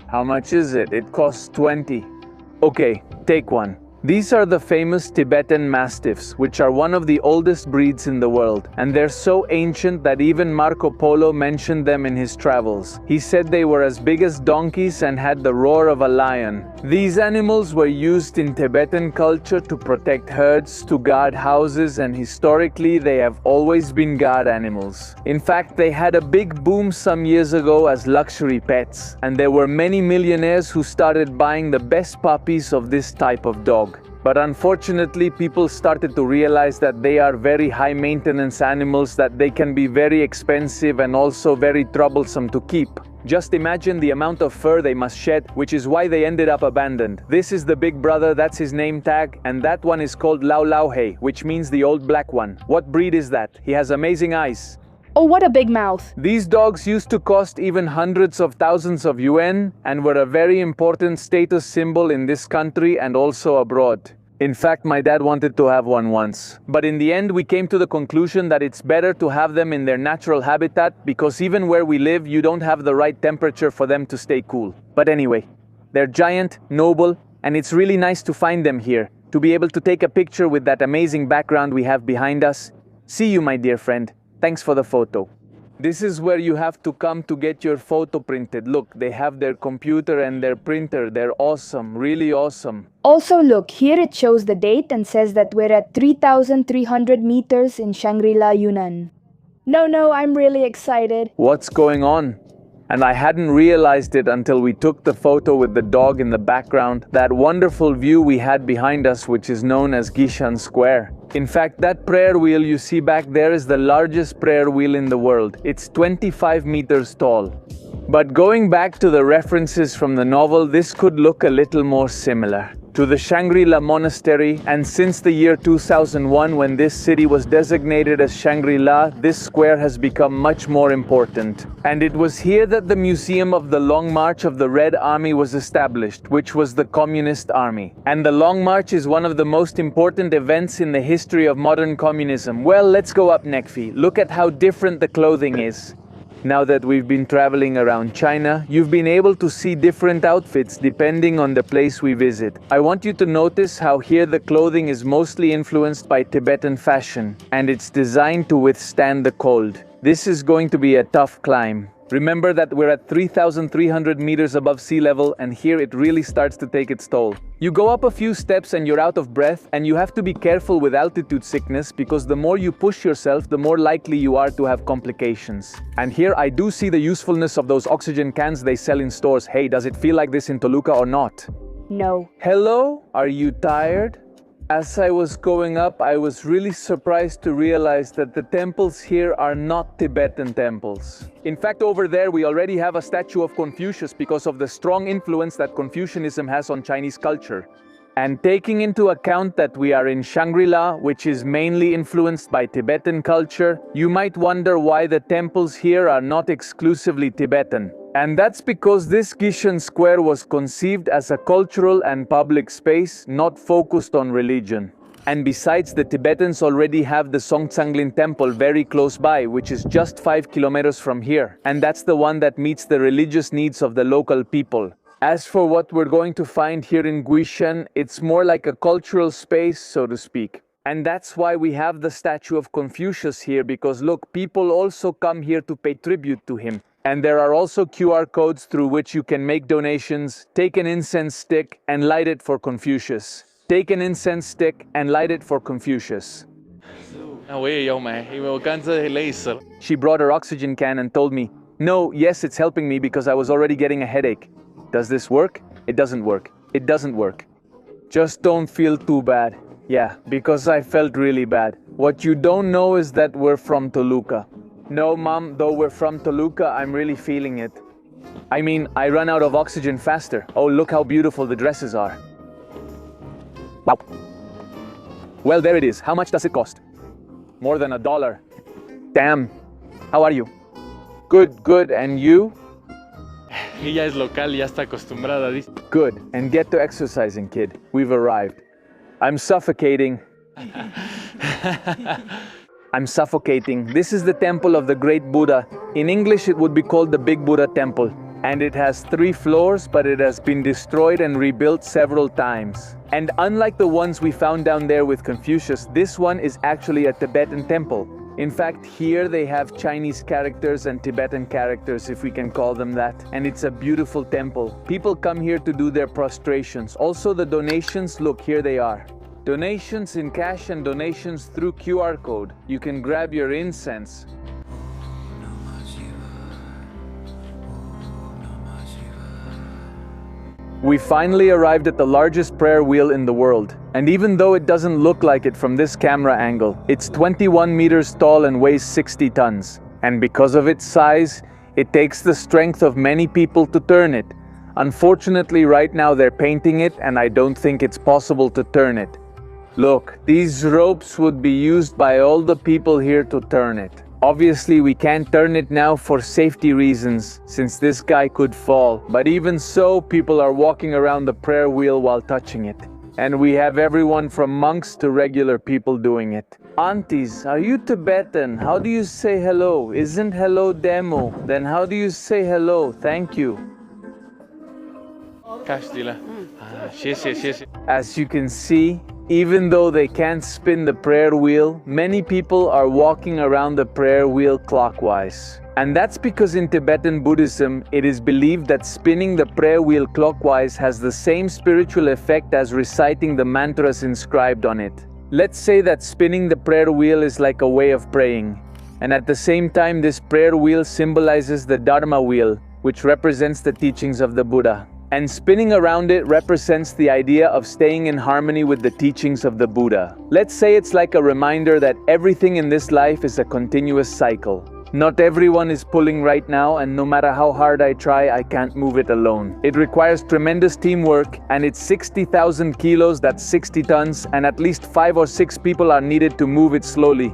How much is it? It costs 20. Okay, take one. These are the famous Tibetan Mastiffs, which are one of the oldest breeds in the world, and they're so ancient that even Marco Polo mentioned them in his travels. He said they were as big as donkeys and had the roar of a lion. These animals were used in Tibetan culture to protect herds, to guard houses, and historically they have always been guard animals. In fact, they had a big boom some years ago as luxury pets, and there were many millionaires who started buying the best puppies of this type of dog. But unfortunately, people started to realize that they are very high-maintenance animals, that they can be very expensive and also very troublesome to keep. Just imagine the amount of fur they must shed, which is why they ended up abandoned. This is the big brother, that's his name tag, and that one is called Lao Lao Hei, which means the old black one. What breed is that? He has amazing eyes. Oh, what a big mouth. These dogs used to cost even hundreds of thousands of yuan and were a very important status symbol in this country and also abroad. In fact, my dad wanted to have one once. But in the end, we came to the conclusion that it's better to have them in their natural habitat because even where we live, you don't have the right temperature for them to stay cool. But anyway, they're giant, noble, and it's really nice to find them here, to be able to take a picture with that amazing background we have behind us. See you, my dear friend. Thanks for the photo. This is where you have to come to get your photo printed. Look, they have their computer and their printer. They're awesome, really awesome. Also look, here it shows the date and says that we're at 3,300 meters in Shangri-La, Yunnan. No, I'm really excited. What's going on? And I hadn't realized it until we took the photo with the dog in the background, that wonderful view we had behind us, which is known as Gishan Square. In fact, that prayer wheel you see back there is the largest prayer wheel in the world. It's 25 meters tall. But going back to the references from the novel, this could look a little more similar to the Shangri-La monastery, and since the year 2001, when this city was designated as Shangri-La, this square has become much more important. And it was here that the Museum of the Long March of the Red Army was established, which was the Communist Army. And the Long March is one of the most important events in the history of modern communism. Well, let's go up, Nekfi. Look at how different the clothing is. Now that we've been traveling around China, you've been able to see different outfits depending on the place we visit. I want you to notice how here the clothing is mostly influenced by Tibetan fashion, and it's designed to withstand the cold. This is going to be a tough climb. Remember that we're at 3,300 meters above sea level, and here it really starts to take its toll. You go up a few steps and you're out of breath, and you have to be careful with altitude sickness because the more you push yourself, the more likely you are to have complications. And here I do see the usefulness of those oxygen cans they sell in stores. Hey, does it feel like this in Toluca or not? No. Hello? Are you tired? As I was going up, I was really surprised to realize that the temples here are not Tibetan temples. In fact, over there we already have a statue of Confucius because of the strong influence that Confucianism has on Chinese culture. And taking into account that we are in Shangri-La, which is mainly influenced by Tibetan culture, you might wonder why the temples here are not exclusively Tibetan. And that's because this Gishan Square was conceived as a cultural and public space, not focused on religion. And besides, the Tibetans already have the Songtsanglin temple very close by, which is just 5 kilometers from here. And that's the one that meets the religious needs of the local people. As for what we're going to find here in Guishan, it's more like a cultural space, so to speak. And that's why we have the statue of Confucius here, because look, people also come here to pay tribute to him. And there are also QR codes through which you can make donations, take an incense stick, and light it for Confucius. Take an incense stick and light it for Confucius. She brought her oxygen can and told me, no, yes, it's helping me because I was already getting a headache. Does this work? It doesn't work. It doesn't work. Just don't feel too bad. Yeah, because I felt really bad. What you don't know is that we're from Toluca. No, Mom, though we're from Toluca, I'm really feeling it. I mean, I run out of oxygen faster. Oh, look how beautiful the dresses are. Wow. Well, there it is. How much does it cost? More than $1. Damn. How are you? Good, good. And you? Ella es local y ya está acostumbrada, dice. Good. And get to exercising, kid. We've arrived. I'm suffocating. I'm suffocating. This is the temple of the great Buddha. In English, it would be called the Big Buddha Temple. And it has 3 floors, but it has been destroyed and rebuilt several times. And unlike the ones we found down there with Confucius, this one is actually a Tibetan temple. In fact, here they have Chinese characters and Tibetan characters, if we can call them that. And it's a beautiful temple. People come here to do their prostrations. Also the donations, look, here they are. Donations in cash and donations through QR code. You can grab your incense. We finally arrived at the largest prayer wheel in the world. And even though it doesn't look like it from this camera angle, it's 21 meters tall and weighs 60 tons. And because of its size, it takes the strength of many people to turn it. Unfortunately, right now they're painting it and I don't think it's possible to turn it. Look, these ropes would be used by all the people here to turn it. Obviously, we can't turn it now for safety reasons, since this guy could fall. But even so, people are walking around the prayer wheel while touching it. And we have everyone from monks to regular people doing it. Aunties, are you Tibetan? How do you say hello? Isn't hello demo? Then how do you say hello? Thank you. As you can see, even though they can't spin the prayer wheel, many people are walking around the prayer wheel clockwise. And that's because in Tibetan Buddhism, it is believed that spinning the prayer wheel clockwise has the same spiritual effect as reciting the mantras inscribed on it. Let's say that spinning the prayer wheel is like a way of praying. And at the same time, this prayer wheel symbolizes the Dharma wheel, which represents the teachings of the Buddha. And spinning around it represents the idea of staying in harmony with the teachings of the Buddha. Let's say it's like a reminder that everything in this life is a continuous cycle. Not everyone is pulling right now, and no matter how hard I try, I can't move it alone. It requires tremendous teamwork, and it's 60,000 kilos, that's 60 tons, and at least 5 or 6 people are needed to move it slowly.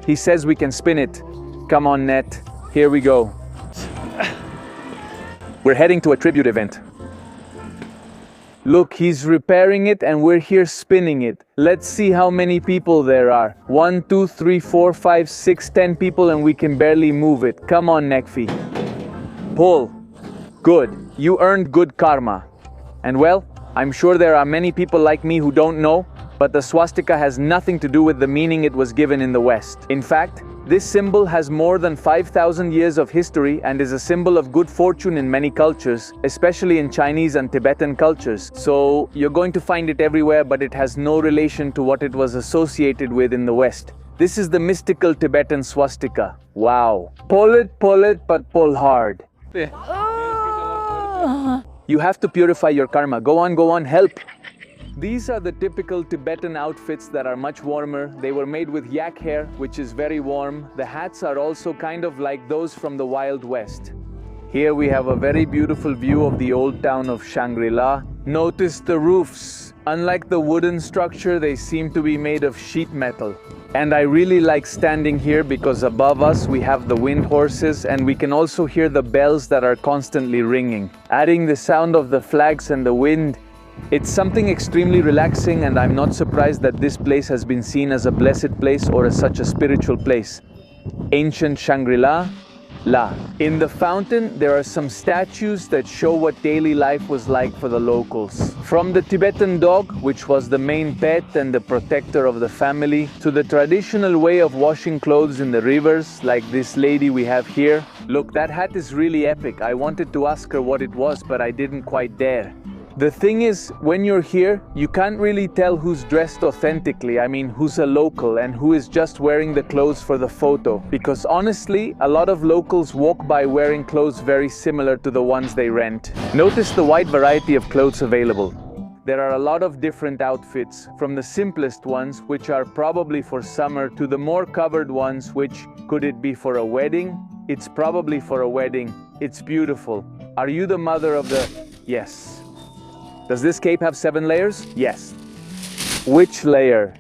He says we can spin it. Come on, Net. Here we go. We're heading to a tribute event. Look, he's repairing it and we're here spinning it. Let's see how many people there are. 1, 2, 3, 4, 5, 6, 10 people and we can barely move it. Come on, Nekfi. Pull. Good. You earned good karma. And well, I'm sure there are many people like me who don't know, but the swastika has nothing to do with the meaning it was given in the West. In fact, this symbol has more than 5,000 years of history and is a symbol of good fortune in many cultures, especially in Chinese and Tibetan cultures. So you're going to find it everywhere, but it has no relation to what it was associated with in the West. This is the mystical Tibetan swastika. Wow. Pull it, but pull hard. You have to purify your karma. Go on, help. These are the typical Tibetan outfits that are much warmer. They were made with yak hair, which is very warm. The hats are also kind of like those from the Wild West. Here we have a very beautiful view of the old town of Shangri-La. Notice the roofs. Unlike the wooden structure, they seem to be made of sheet metal. And I really like standing here because above us we have the wind horses and we can also hear the bells that are constantly ringing. Adding the sound of the flags and the wind, it's something extremely relaxing, and I'm not surprised that this place has been seen as a blessed place or as such a spiritual place. Ancient Shangri-La. In the fountain, there are some statues that show what daily life was like for the locals. From the Tibetan dog, which was the main pet and the protector of the family, to the traditional way of washing clothes in the rivers, like this lady we have here. Look, that hat is really epic. I wanted to ask her what it was, but I didn't quite dare. The thing is, when you're here, you can't really tell who's dressed authentically. I mean, who's a local and who is just wearing the clothes for the photo. Because honestly, a lot of locals walk by wearing clothes very similar to the ones they rent. Notice the wide variety of clothes available. There are a lot of different outfits, from the simplest ones, which are probably for summer, to the more covered ones, which, could it be for a wedding? It's probably for a wedding. It's beautiful. Are you the mother of the... Yes. Does this cape have 7 layers? Yes. Which layer?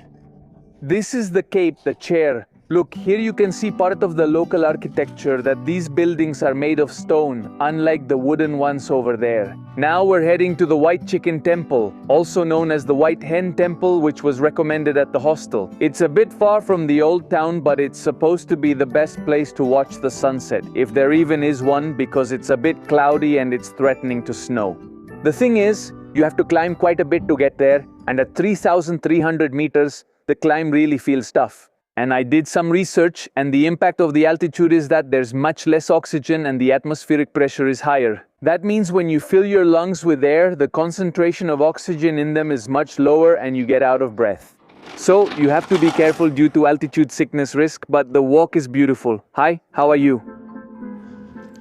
This is the cape, the chair. Look, here you can see part of the local architecture, that these buildings are made of stone, unlike the wooden ones over there. Now we're heading to the White Chicken Temple, also known as the White Hen Temple, which was recommended at the hostel. It's a bit far from the old town, but it's supposed to be the best place to watch the sunset, if there even is one, because it's a bit cloudy and it's threatening to snow. The thing is, you have to climb quite a bit to get there, and at 3,300 meters, the climb really feels tough. And I did some research, and the impact of the altitude is that there's much less oxygen and the atmospheric pressure is higher. That means when you fill your lungs with air, the concentration of oxygen in them is much lower and you get out of breath. So you have to be careful due to altitude sickness risk, but the walk is beautiful. Hi, how are you?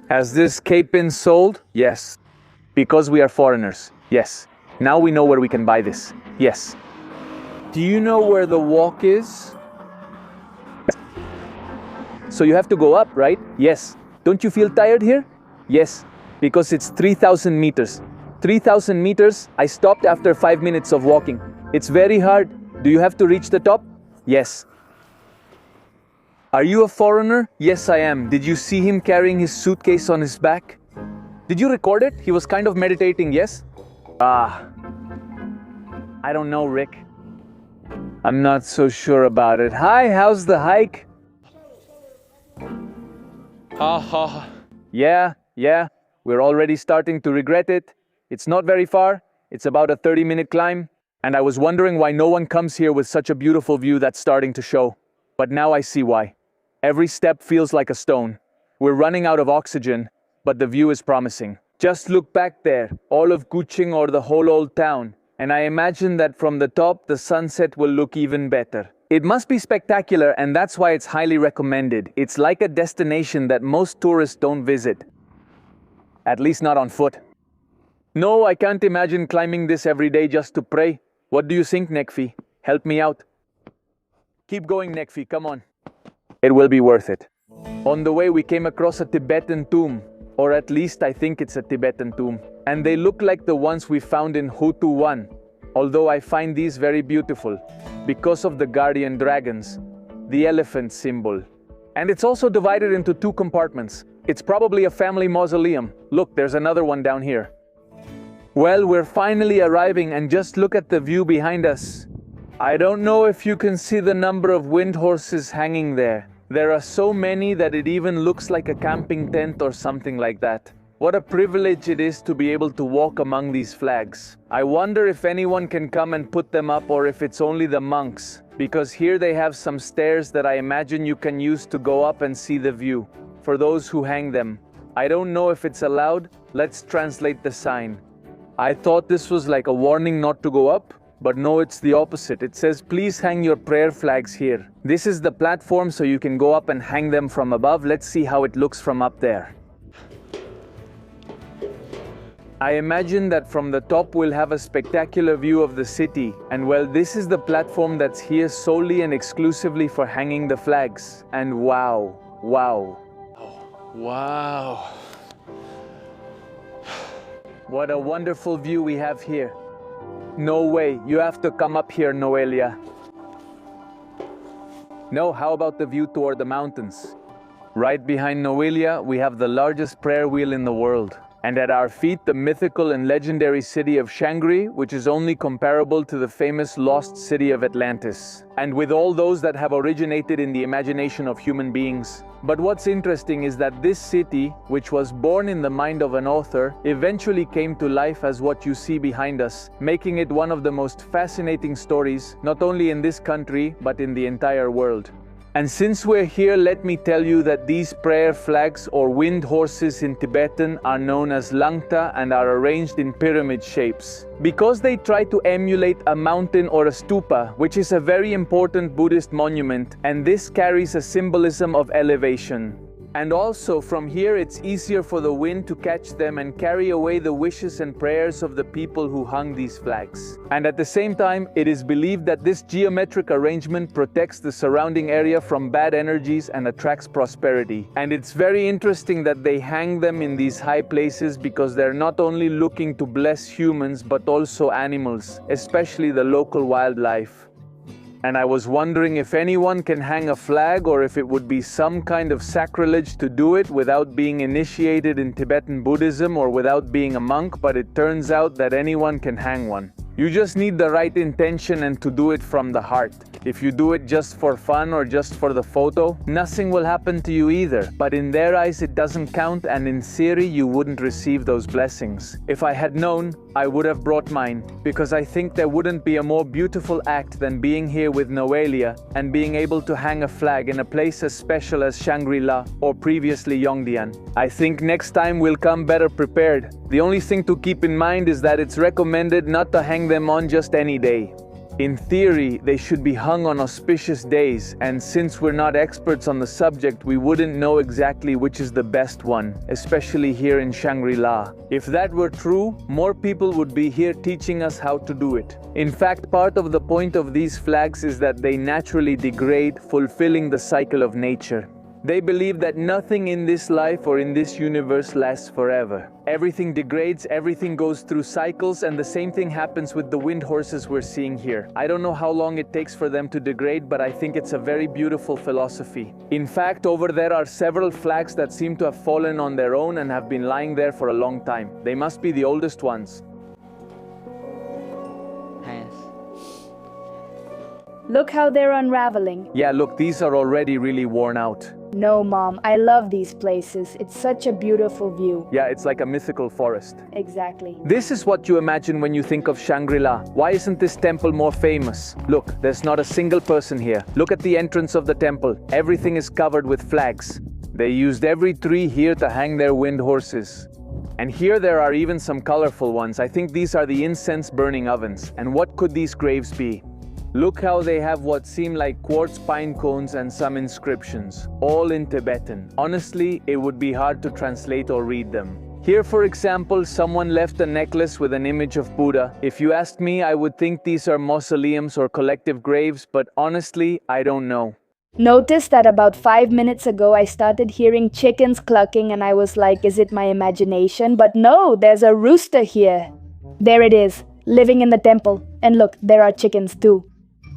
Has this cape been sold? Yes. Because we are foreigners. Yes. Now we know where we can buy this. Yes. Do you know where the walk is? So you have to go up, right? Yes. Don't you feel tired here? Yes. Because it's 3,000 meters. 3,000 meters, I stopped after 5 minutes of walking. It's very hard. Do you have to reach the top? Yes. Are you a foreigner? Yes, I am. Did you see him carrying his suitcase on his back? Did you record it? He was kind of meditating, yes? I don't know, Rick. I'm not so sure about it. Hi, how's the hike? Yeah, we're already starting to regret it. It's not very far. It's about a 30-minute climb. And I was wondering why no one comes here with such a beautiful view that's starting to show. But now I see why. Every step feels like a stone. We're running out of oxygen, but the view is promising. Just look back there, all of Kuching or the whole old town, and I imagine that from the top the sunset will look even better. It must be spectacular, and that's why it's highly recommended. It's like a destination that most tourists don't visit. At least not on foot. No, I can't imagine climbing this every day just to pray. What do you think, Nekfi? Help me out. Keep going, Nekfi, come on. It will be worth it. On the way we came across a Tibetan tomb. Or at least I think it's a Tibetan tomb. And they look like the ones we found in Hutu 1. Although I find these very beautiful, because of the guardian dragons, the elephant symbol. And it's also divided into 2 compartments. It's probably a family mausoleum. Look, there's another one down here. Well, we're finally arriving, and just look at the view behind us. I don't know if you can see the number of wind horses hanging there. There are so many that it even looks like a camping tent or something like that. What a privilege it is to be able to walk among these flags. I wonder if anyone can come and put them up, or if it's only the monks, because here they have some stairs that I imagine you can use to go up and see the view, for those who hang them. I don't know if it's allowed. Let's translate the sign. I thought this was like a warning not to go up, but no, it's the opposite. It says, please hang your prayer flags here. This is the platform, so you can go up and hang them from above. Let's see how it looks from up there. I imagine that from the top we'll have a spectacular view of the city, and well, this is the platform that's here solely and exclusively for hanging the flags. And wow. Wow. What a wonderful view we have here. No way, you have to come up here, Noelia. No, how about the view toward the mountains? Right behind Noelia, we have the largest prayer wheel in the world. And at our feet, the mythical and legendary city of Shangri, which is only comparable to the famous lost city of Atlantis. And with all those that have originated in the imagination of human beings. But what's interesting is that this city, which was born in the mind of an author, eventually came to life as what you see behind us, making it one of the most fascinating stories, not only in this country, but in the entire world. And since we're here, let me tell you that these prayer flags, or wind horses in Tibetan, are known as langta and are arranged in pyramid shapes, because they try to emulate a mountain or a stupa, which is a very important Buddhist monument, and this carries a symbolism of elevation. And also, from here it's easier for the wind to catch them and carry away the wishes and prayers of the people who hung these flags. And at the same time, it is believed that this geometric arrangement protects the surrounding area from bad energies and attracts prosperity. And it's very interesting that they hang them in these high places, because they're not only looking to bless humans but also animals, especially the local wildlife. And I was wondering if anyone can hang a flag, or if it would be some kind of sacrilege to do it without being initiated in Tibetan Buddhism or without being a monk, but it turns out that anyone can hang one. You just need the right intention and to do it from the heart. If you do it just for fun or just for the photo, nothing will happen to you either. But in their eyes it doesn't count, and in theory you wouldn't receive those blessings. If I had known, I would have brought mine, because I think there wouldn't be a more beautiful act than being here with Noelia and being able to hang a flag in a place as special as Shangri-La, or previously Yongdian. I think next time we'll come better prepared. The only thing to keep in mind is that it's recommended not to hang them on just any day. In theory, they should be hung on auspicious days, and since we're not experts on the subject, we wouldn't know exactly which is the best one, especially here in Shangri-La. If that were true, more people would be here teaching us how to do it. In fact, part of the point of these flags is that they naturally degrade, fulfilling the cycle of nature. They believe that nothing in this life or in this universe lasts forever. Everything degrades, everything goes through cycles, and the same thing happens with the wind horses we're seeing here. I don't know how long it takes for them to degrade, but I think it's a very beautiful philosophy. In fact, over there are several flags that seem to have fallen on their own and have been lying there for a long time. They must be the oldest ones. Look how they're unraveling. Yeah, look, these are already really worn out. No, Mom, I love these places. It's such a beautiful view. Yeah, it's like a mythical forest. Exactly. This is what you imagine when you think of Shangri-La. Why isn't this temple more famous? Look, there's not a single person here. Look at the entrance of the temple. Everything is covered with flags. They used every tree here to hang their wind horses. And here there are even some colorful ones. I think these are the incense burning ovens. And what could these graves be? Look how they have what seem like quartz pine cones and some inscriptions, all in Tibetan. Honestly, it would be hard to translate or read them. Here, for example, someone left a necklace with an image of Buddha. If you ask me, I would think these are mausoleums or collective graves, but honestly, I don't know. Notice that about 5 minutes ago I started hearing chickens clucking, and I was like, is it my imagination? But no, there's a rooster here. There it is, living in the temple. And look, there are chickens too.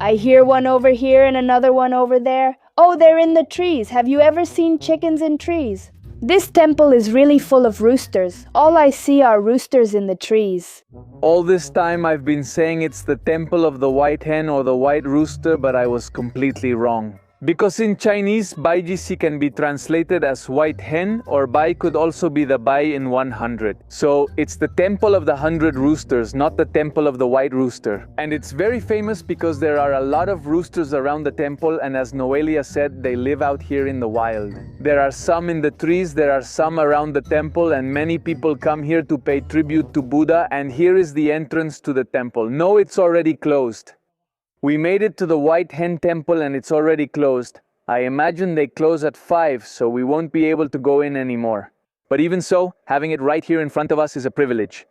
I hear one over here and another one over there. Oh, they're in the trees. Have you ever seen chickens in trees? This temple is really full of roosters. All I see are roosters in the trees. All this time I've been saying it's the temple of the white hen or the white rooster, but I was completely wrong. Because in Chinese, Baijisi can be translated as white hen, or Bai could also be the Bai in 100. So it's the temple of the 100 roosters, not the temple of the white rooster. And it's very famous because there are a lot of roosters around the temple, and as Noelia said, they live out here in the wild. There are some in the trees, there are some around the temple, and many people come here to pay tribute to Buddha, and here is the entrance to the temple. No, it's already closed. We made it to the White Hen Temple and it's already closed. I imagine they close at 5, so we won't be able to go in anymore. But even so, having it right here in front of us is a privilege.